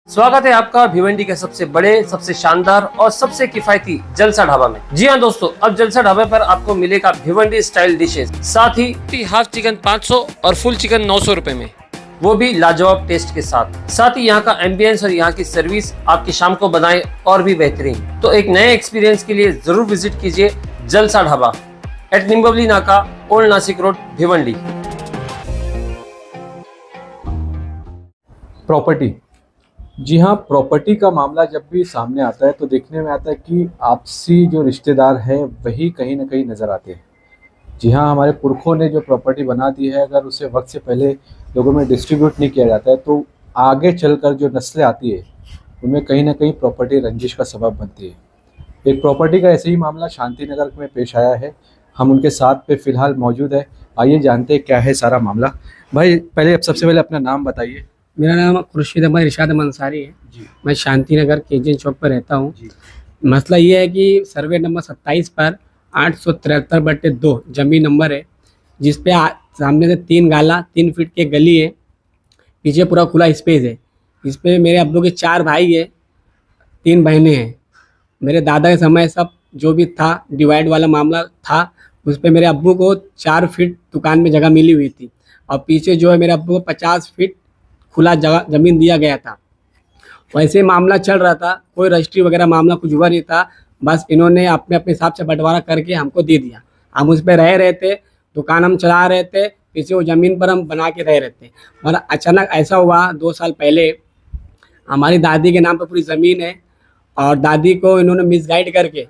स्वागत है आपका भिवंडी के सबसे बड़े, सबसे शानदार और सबसे किफायती जलसा ढाबा में। जी हाँ दोस्तों, अब जलसा ढाबे पर आपको मिलेगा भिवंडी स्टाइल डिशेस, साथ ही हाफ चिकन 500 और फुल चिकन 900 रुपए में, वो भी लाजवाब टेस्ट के साथ। साथ ही यहाँ का एम्बियंस और यहाँ की सर्विस आपकी शाम को बनाए और भी बेहतरीन। तो एक नए एक्सपीरियंस के लिए जरूर विजिट कीजिए जलसा dhaba at Nimbavali Naka, old Nashik road, Bhiwandi. Property, जी हाँ, प्रॉपर्टी का मामला जब भी सामने आता है तो देखने में आता है कि आपसी जो रिश्तेदार हैं वही कहीं ना कहीं नज़र आते हैं। जी हाँ, हमारे पुरखों ने जो प्रॉपर्टी बना दी है, अगर उसे वक्त से पहले लोगों में डिस्ट्रीब्यूट नहीं किया जाता है तो आगे चलकर जो नस्लें आती है उनमें कहीं ना कहीं प्रॉपर्टी रंजिश का सबब बनती है। एक प्रॉपर्टी का ऐसे ही मामला शांति नगर में पेश आया है। हम उनके साथ पे फ़िलहाल मौजूद है। आइए जानते हैं क्या है सारा मामला। भाई, सबसे पहले अपना नाम बताइए। मेरा नाम खुर्शीद अहमद इरशाद अंसारी है जी। मैं शांति नगर केजन चौक पर रहता हूँ। मसला ये है कि सर्वे नंबर 27 पर 873/2 जमीन नंबर है, जिस पे सामने से 3 गाला 3 फीट के गली है, पीछे पूरा खुला स्पेस है। इस पे मेरे अब्बू के 4 भाई है, 3 बहनें हैं। मेरे दादा के समय सब जो भी था डिवाइड वाला मामला था, उस पे मेरे अब्बू को 4 फीट दुकान में जगह मिली हुई थी और पीछे जो है मेरे अब्बू को 50 फीट खुला जगह ज़मीन दिया गया था। वैसे मामला चल रहा था, कोई रजिस्ट्री वगैरह मामला कुछ हुआ नहीं था। बस इन्होंने अपने अपने हिसाब से बंटवारा करके हमको दे दिया। हम उस पर रह रहे थे, दुकान हम चला रहे थे, पीछे वो ज़मीन पर हम बना के रह रहे थे। और अचानक ऐसा हुआ 2 साल पहले, हमारी दादी के नाम पर पूरी ज़मीन है और दादी को इन्होंने मिसगाइड करके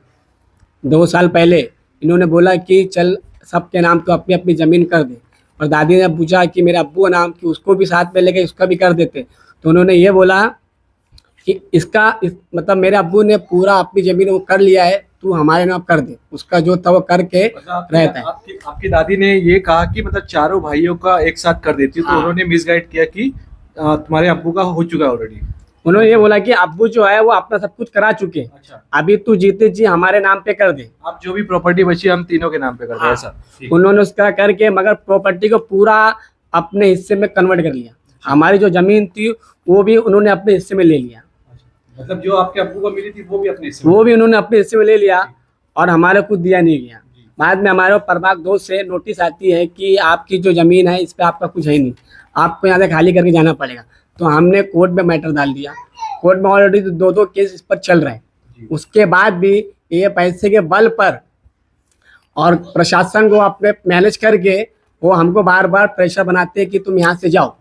2 साल पहले इन्होंने बोला कि चल सबके नाम तो अपनी अपनी ज़मीन कर दे। और दादी ने पूछा कि मेरे अब्बू नाम कि उसको भी साथ में लेके उसका भी कर देते, तो उन्होंने ये बोला कि मतलब मेरे अब्बू ने पूरा अपनी ज़मीन वो कर लिया है, तू हमारे नाम कर दे। उसका जो था वो करके रहता है। आपकी दादी ने ये कहा कि मतलब चारों भाइयों का एक साथ कर देती है, तो उन्होंने मिसगाइड किया कि तुम्हारे अब्बू का हो चुका है ऑलरेडी। उन्होंने ये बोला कि अब्बू जो है वो अपना सब कुछ करा चुके। अच्छा। अभी तू जीते जी हमारे नाम पे कर दे, आप जो भी प्रॉपर्टी बची हम तीनों के नाम पे कर दे। ऐसा उन्होंने उसका करके मगर प्रॉपर्टी को पूरा अपने हिस्से में कन्वर्ट कर लिया। हमारी जो जमीन थी वो भी उन्होंने अपने हिस्से में ले लिया। मतलब जो आपके अब्बू को मिली थी वो भी अपने हिस्से वो भी उन्होंने अपने हिस्से में ले लिया और हमारे कुछ दिया नहीं गया। बाद में हमारे परबाग दोस्त से नोटिस आती है कि आपकी जो ज़मीन है इस पर आपका कुछ है नहीं, आपको यहाँ से खाली करके जाना पड़ेगा। तो हमने कोर्ट में मैटर डाल दिया। कोर्ट में ऑलरेडी 2 केस इस पर चल रहे हैं। उसके बाद भी ये पैसे के बल पर और प्रशासन को अपने मैनेज करके वो हमको बार बार प्रेशर बनाते हैं कि तुम यहाँ से जाओ।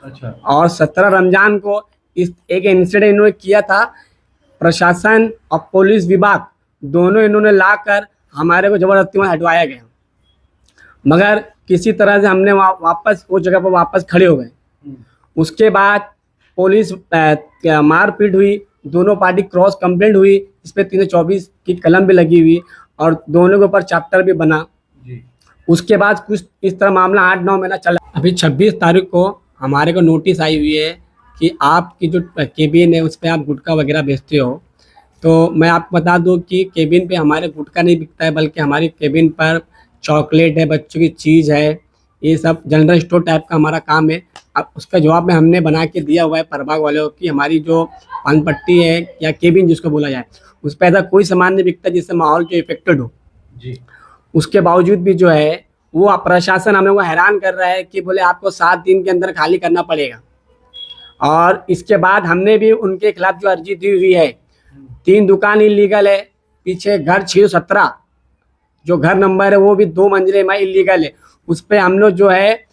अच्छा। और 17 रमजान को इस एक इंसिडेंट इन्होंने किया था। प्रशासन और पुलिस विभाग दोनों इन्होंने लाकर हमारे को ज़बरदस्ती वहाँ हटवाया गया, मगर किसी तरह से हमने वापस वो जगह पर वापस खड़े हो गए। उसके बाद पुलिस मारपीट हुई, दोनों पार्टी क्रॉस कंप्लेंट हुई, इस पर 324 की कलम भी लगी हुई और दोनों के ऊपर चैप्टर भी बना जी। उसके बाद कुछ इस तरह मामला 8-9 महीना चला। अभी 26 तारीख को हमारे को नोटिस आई हुई है कि आपकी जो केबिन है उस पर आप गुटखा वगैरह बेचते हो। तो मैं आपको बता दूं कि केबिन पे हमारे गुटखा नहीं बिकता है, बल्कि हमारी केबिन पर चॉकलेट है, बच्चों की चीज़ है, ये सब जनरल स्टोर टाइप का हमारा काम है। अब उसका जवाब में हमने बना के दिया हुआ है प्रभाग वालों की हमारी जो पान पट्टी है या केबिन जिसको बोला जाए, उस पर ऐसा कोई सामान नहीं बिकता जिससे माहौल जो इफेक्टेड हो जी। उसके बावजूद भी जो है वो प्रशासन हमें वो हैरान कर रहा है कि बोले आपको 7 दिन के अंदर खाली करना पड़ेगा। और इसके बाद हमने भी उनके खिलाफ जो अर्जी दी हुई है, 3 दुकान इलीगल है, पीछे घर 617 जो घर नंबर है वो भी 2 मंजिले में इलीगल है। उस पर हम लोग जो है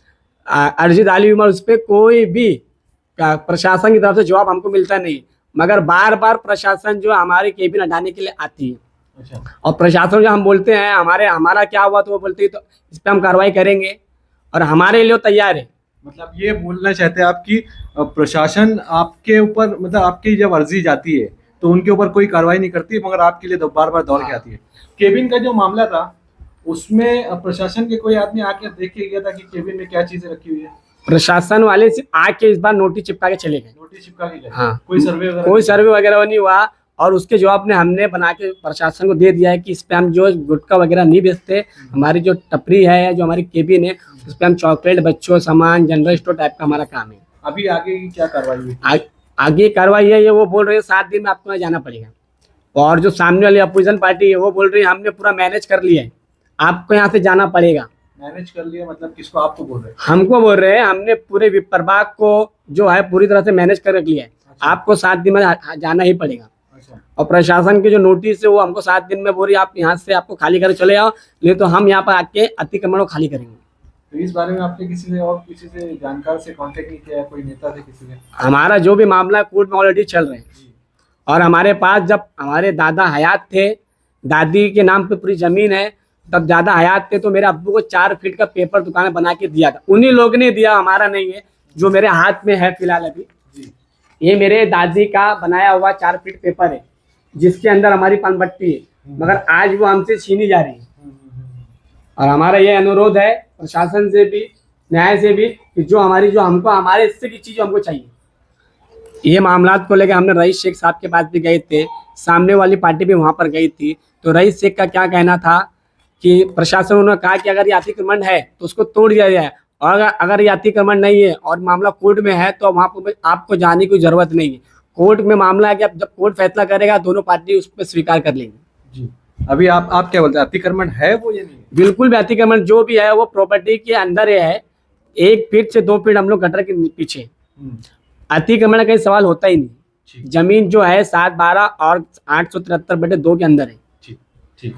अर्जी डाली हुई, उस पर कोई भी प्रशासन की तरफ से जवाब हमको मिलता नहीं, मगर बार बार प्रशासन जो हमारी केबिन हटाने के लिए आती है। अच्छा। और प्रशासन जो हम बोलते हैं हमारा क्या हुआ, तो वो बोलते हैं तो इस पर हम कार्रवाई करेंगे और हमारे लिए तैयार है। मतलब ये बोलना चाहते हैं आप कि प्रशासन आपके ऊपर, मतलब आपकी जब अर्जी जाती है तो उनके ऊपर कोई कार्रवाई नहीं करती, मगर आपके लिए बार बार दौड़ के आती है। केबिन का जो मामला था उसमें प्रशासन के कोई आदमी आके देख के गया था कि केबिन में क्या चीजें रखी हुई है? प्रशासन वाले आके इस बार नोटिस चिपका के चले गए। नोटिस चिपका के गए? हाँ। कोई सर्वे वगैरह नहीं हुआ और उसके जवाब में हमने बना के प्रशासन को दे दिया है कि इस पे हम जो गुटखा वगैरह नहीं बेचते। हमारी जो टपरी है, जो हमारी केबिन है, उस पर हम चॉकलेट, बच्चों सामान, जनरल स्टोर टाइप का हमारा काम है। अभी आगे की क्या कार्रवाई हुई? आगे कार्रवाई है ये वो बोल रहे हैं 7 दिन में आपको यहाँ जाना पड़ेगा। और जो सामने वाली अपोजिशन पार्टी है वो बोल रही है हमने पूरा मैनेज कर लिया है, आपको यहाँ से जाना पड़ेगा। मैनेज कर लिया मतलब किसको? आपको बोल रहे हैं? हमको बोल रहे हैं हमने पूरे प्रभाग को जो है पूरी तरह से मैनेज कर रख लिया है। अच्छा। आपको 7 दिन में जाना ही पड़ेगा। अच्छा। और प्रशासन की जो नोटिस है वो हमको 7 दिन में बोल रही है आप यहाँ से आपको खाली कर चले आओ, नहीं तो हम यहाँ पर आके अतिक्रमण को खाली करेंगे। तो इस बारे में आपने किसी से जानकार से कांटेक्ट नहीं किया, कोई नेता से, किसी ने? हमारा जो भी मामला है कोर्ट में ऑलरेडी चल रहे हैं। और हमारे पास जब हमारे दादा हयात थे, दादी के नाम पे पूरी ज़मीन है, तब दादा हयात थे तो मेरे अब्बू को 4 फीट का पेपर दुकान बना के दिया था, उन्हीं लोग ने दिया, हमारा नहीं है। जो मेरे हाथ में है फिलहाल अभी ये मेरे दादी का बनाया हुआ 4 फीट पेपर है जिसके अंदर हमारी पानपट्टी है, मगर आज वो हमसे छीनी जा रही है। और हमारा ये अनुरोध है प्रशासन से भी, न्याय से भी, कि जो हमको हमारे हिस्से की चीज़ हमको चाहिए। ये मामलात को लेकर हमने रईस शेख साहब के पास भी गए थे, सामने वाली पार्टी भी वहाँ पर गई थी। तो रईस शेख का क्या कहना था कि प्रशासन उन्होंने कहा कि अगर ये अतिक्रमण है तो उसको तोड़ दिया जाए, और अगर ये अतिक्रमण नहीं है और मामला कोर्ट में है तो वहाँ पर आपको जाने की जरूरत नहीं है। कोर्ट में मामला है कि जब कोर्ट फैसला करेगा दोनों पार्टी उस पर स्वीकार कर लेंगे। जी। अभी आप क्या बोलते हैं, अतिक्रमण है वो या नहीं? बिल्कुल भी अतिक्रमण जो भी है वो प्रॉपर्टी के अंदर है, 1 फीट से 2 फीट हम लोग गटर के पीछे। अतिक्रमण का सवाल होता ही नहीं। जमीन जो है 7/12 और 873/2 के अंदर है। ठीक।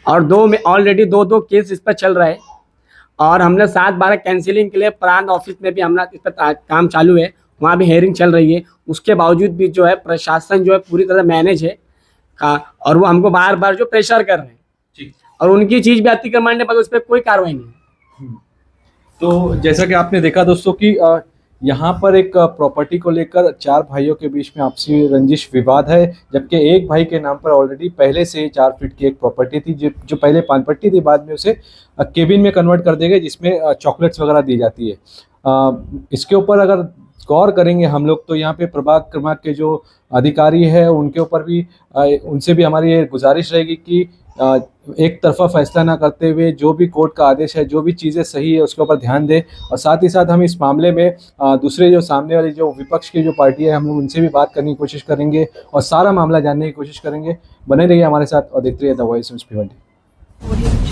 और 2 में ऑलरेडी 2 केस इस पर चल रहा है। और हमने 7/12 कैंसिलिंग के लिए प्रांत ऑफिस में भी हमारा इस पर काम चालू है, वहाँ भी हेयरिंग चल रही है। उसके बावजूद भी जो है प्रशासन जो है पूरी तरह मैनेज है और वो हमको बार बार जो प्रेशर कर रहे हैं, और उनकी चीज़ भी अतिक्रमण है पर उस पर कोई कार्रवाई नहीं। तो जैसा कि आपने देखा दोस्तों कि यहाँ पर एक प्रॉपर्टी को लेकर 4 भाइयों के बीच में आपसी रंजिश विवाद है, जबकि एक भाई के नाम पर ऑलरेडी पहले से 4 फीट की एक प्रॉपर्टी थी जो पहले पानपट्टी थी, बाद में उसे केबिन में कन्वर्ट कर दी गई जिसमें चॉकलेट्स वगैरह दी जाती है। इसके ऊपर अगर गौर करेंगे हम लोग तो यहाँ पे प्रभाग क्रमांक के जो अधिकारी है उनके ऊपर भी उनसे भी हमारी ये गुजारिश रहेगी कि एक तरफा फैसला ना करते हुए जो भी कोर्ट का आदेश है, जो भी चीज़ें सही है उसके ऊपर ध्यान दें। और साथ ही साथ हम इस मामले में दूसरे जो सामने वाली जो विपक्ष की जो पार्टी है हम लोग उनसे भी बात करने की कोशिश करेंगे और सारा मामला जानने की कोशिश करेंगे। बने रहिए हमारे साथ और देखते रहिए द वॉइस ऑफ भिवंडी।